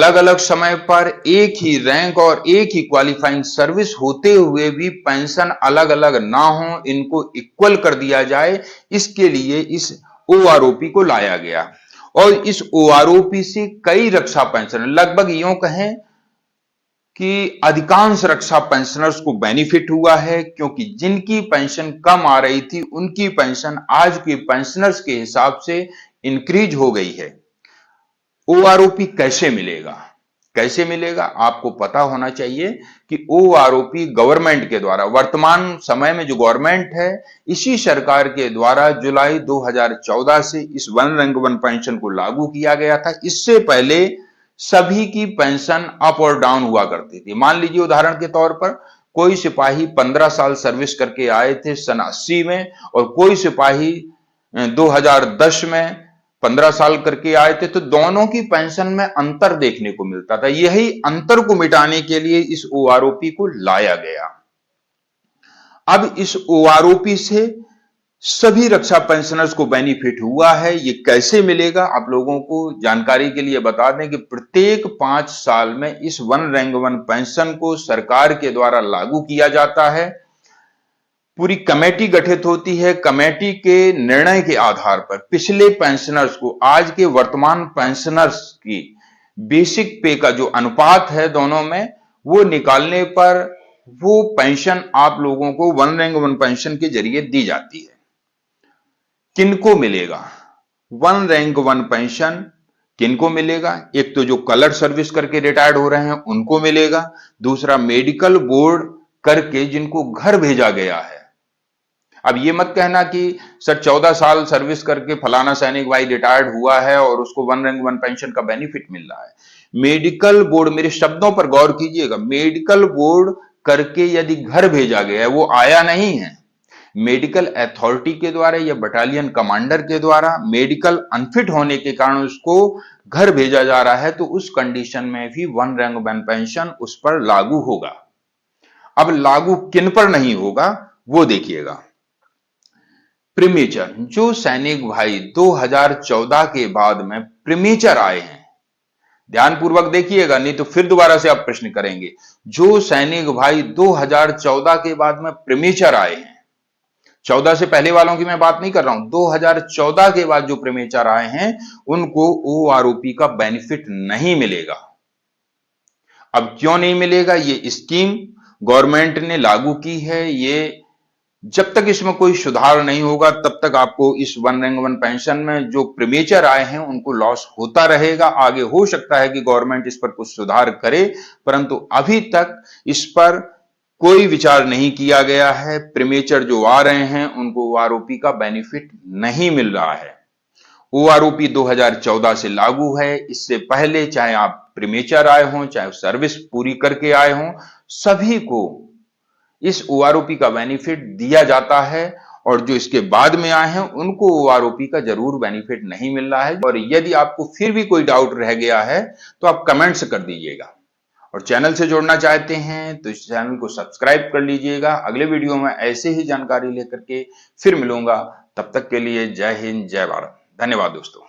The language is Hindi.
अलग अलग समय पर एक ही रैंक और एक ही क्वालिफाइंग सर्विस होते हुए भी पेंशन अलग अलग ना हो, इनको इक्वल कर दिया जाए, इसके लिए इस ओआरओपी को लाया गया। और इस ओआरओपी से कई रक्षा पेंशन, लगभग यूं कहें कि अधिकांश रक्षा पेंशनर्स को बेनिफिट हुआ है, क्योंकि जिनकी पेंशन कम आ रही थी उनकी पेंशन आज के पेंशनर्स के हिसाब से इंक्रीज हो गई है। ओआरओपी कैसे मिलेगा? कैसे मिलेगा आपको पता होना चाहिए कि ओआरओपी गवर्नमेंट के द्वारा, वर्तमान समय में जो गवर्नमेंट है, इसी सरकार के द्वारा जुलाई 2014 से इस वन रैंक वन पेंशन को लागू किया गया था। इससे पहले सभी की पेंशन अप और डाउन हुआ करती थी। मान लीजिए उदाहरण के तौर पर कोई सिपाही 15 साल सर्विस करके आए थे सन 80 में, और कोई सिपाही 2010 में 15 साल करके आए थे, तो दोनों की पेंशन में अंतर देखने को मिलता था। यही अंतर को मिटाने के लिए इस ओआरओपी को लाया गया। अब इस ओआरओपी से सभी रक्षा पेंशनर्स को बेनिफिट हुआ है। ये कैसे मिलेगा आप लोगों को जानकारी के लिए बता दें कि प्रत्येक 5 साल में इस वन रैंक वन पेंशन को सरकार के द्वारा लागू किया जाता है। पूरी कमेटी गठित होती है। कमेटी के निर्णय के आधार पर पिछले पेंशनर्स को आज के वर्तमान पेंशनर्स की बेसिक पे का जो अनुपात है दोनों में, वो निकालने पर वो पेंशन आप लोगों को वन रैंक वन पेंशन के जरिए दी जाती है। किनको मिलेगा वन रैंक वन पेंशन? किनको मिलेगा? एक तो जो कलर सर्विस करके रिटायर्ड हो रहे हैं उनको मिलेगा। दूसरा मेडिकल बोर्ड करके जिनको घर भेजा गया है। अब ये मत कहना कि सर 14 साल सर्विस करके फलाना सैनिक भाई रिटायर्ड हुआ है और उसको वन रैंक वन पेंशन का बेनिफिट मिल रहा है। मेडिकल बोर्ड, मेरे शब्दों पर गौर कीजिएगा, मेडिकल बोर्ड करके यदि घर भेजा गया है, वो आया नहीं है, मेडिकल अथॉरिटी के द्वारा या बटालियन कमांडर के द्वारा मेडिकल अनफिट होने के कारण उसको घर भेजा जा रहा है, तो उस कंडीशन में भी वन रैंक वन पेंशन उस पर लागू होगा। अब लागू किन पर नहीं होगा वो देखिएगा। प्रीमेचर, जो सैनिक भाई 2014 के बाद में प्रीमेचर आए हैं, ध्यानपूर्वक देखिएगा नहीं तो फिर दोबारा से आप प्रश्न करेंगे। जो सैनिक भाई 2014 के बाद में प्रीमेचर आए हैं, 14 से पहले वालों की मैं बात नहीं कर रहा हूं, 2014 के बाद जो प्रीमेचर आए हैं उनको ओआरओपी का बेनिफिट नहीं मिलेगा। अब क्यों नहीं मिलेगा? ये स्कीम गवर्नमेंट ने लागू की है। ये जब तक इसमें कोई सुधार नहीं होगा तब तक आपको इस वन रैंक वन पेंशन में जो प्रीमेचर आए हैं उनको लॉस होता रहेगा। आगे हो सकता है कि गवर्नमेंट इस पर कुछ सुधार करे, परंतु अभी तक इस पर कोई विचार नहीं किया गया है। प्रीमेचर जो आ रहे हैं उनको ओआरओपी का बेनिफिट नहीं मिल रहा है। ओआरओपी 2014 से लागू है। इससे पहले चाहे आप प्रीमेचर आए हों, चाहे सर्विस पूरी करके आए हों, सभी को इस ओआरओपी का बेनिफिट दिया जाता है, और जो इसके बाद में आए हैं उनको ओआरओपी का जरूर बेनिफिट नहीं मिल रहा है। और यदि आपको फिर भी कोई डाउट रह गया है तो आप कमेंट्स कर दीजिएगा, और चैनल से जुड़ना चाहते हैं तो इस चैनल को सब्सक्राइब कर लीजिएगा। अगले वीडियो में ऐसे ही जानकारी लेकर के फिर मिलूंगा। तब तक के लिए जय हिंद, जय भारत। धन्यवाद दोस्तों।